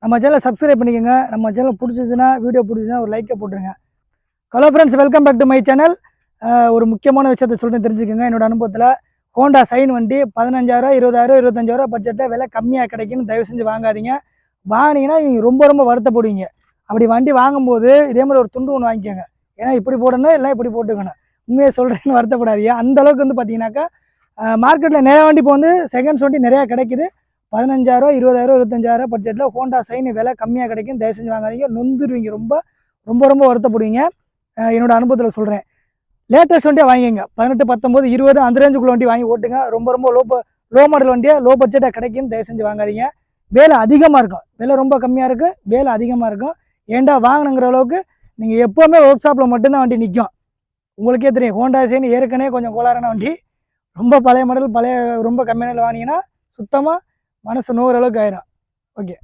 நம்ம சேனலை சப்ஸ்கிரைப் பண்ணிக்கோங்க. நம்ம சேனல் பிடிச்சிச்சுன்னா வீடியோ பிடிச்சிச்சுன்னா ஒரு லைக்கை போட்டுருங்க. Hello friends, welcome back to my channel. ஒரு முக்கியமான விஷயத்தை சொல்லிட்டு தெரிஞ்சுக்கோங்க. என்னோட அனுபவத்தில் ஹோண்டா சைன் வண்டி 15,000, 20,000, 25,000 பட்ஜெட்டில் விலை கம்மியாக கிடைக்குன்னு தயவு செஞ்சு வாங்காதீங்க. வாங்கினீங்கன்னா நீங்கள் ரொம்ப வருத்தப்படுவீங்க. அப்படி வண்டி வாங்கும்போது இதே மாதிரி ஒரு துண்டு ஒன்று வாங்கிக்கோங்க. ஏன்னா இப்படி போடணும் இல்லை இப்படி போட்டுக்கணும். உண்மையை சொல்கிறேன்னு வருத்தப்படாதீங்க. அந்தளவுக்கு வந்து பார்த்தீங்கன்னாக்கா மார்க்கெட்டில் நிறையா வண்டி இப்போ வந்து செகண்ட்ஸ் வண்டி நிறையா கிடைக்குது. 15,000, 20,000, 25,000 பட்ஜெட்டில் ஹோண்டா சைன் விலை கம்மியாக கிடைக்கும். தயவு செஞ்சு வாங்காதீங்க. நொந்துருவீங்க. ரொம்ப வருத்தப்படுவீங்க. என்னோட அனுபவத்தில் சொல்கிறேன். லேட்டஸ்ட் வண்டியாக வாங்கிங்க. 18, 19, 20 அந்த ரேஞ்சுக்குள்ள வண்டி வாங்கி ஓட்டுங்க. ரொம்ப லோ மாடல் வண்டியாக லோ பட்ஜெட்டாக கிடைக்கும். தயவு செஞ்சு வாங்காதீங்க. வேலை அதிகமாக இருக்கும். விலை ரொம்ப கம்மியாக இருக்குது, வேலை அதிகமாக இருக்கும். ஏன்டா வாங்கணுங்கிற அளவுக்கு நீங்கள் எப்போவுமே ஒர்க் ஷாப்பில் மட்டும்தான் வண்டி நிற்கும். உங்களுக்கே தெரியும், ஹோண்டா சைன் ஏற்கனவே கொஞ்சம் கோளாறான வண்டி. ரொம்ப பழைய மாடல், ரொம்ப கம்மியான வாங்கினீங்கன்னா சுத்தமாக மனசு நோகிற அளவுக்கு ஆயிரும். ஓகே.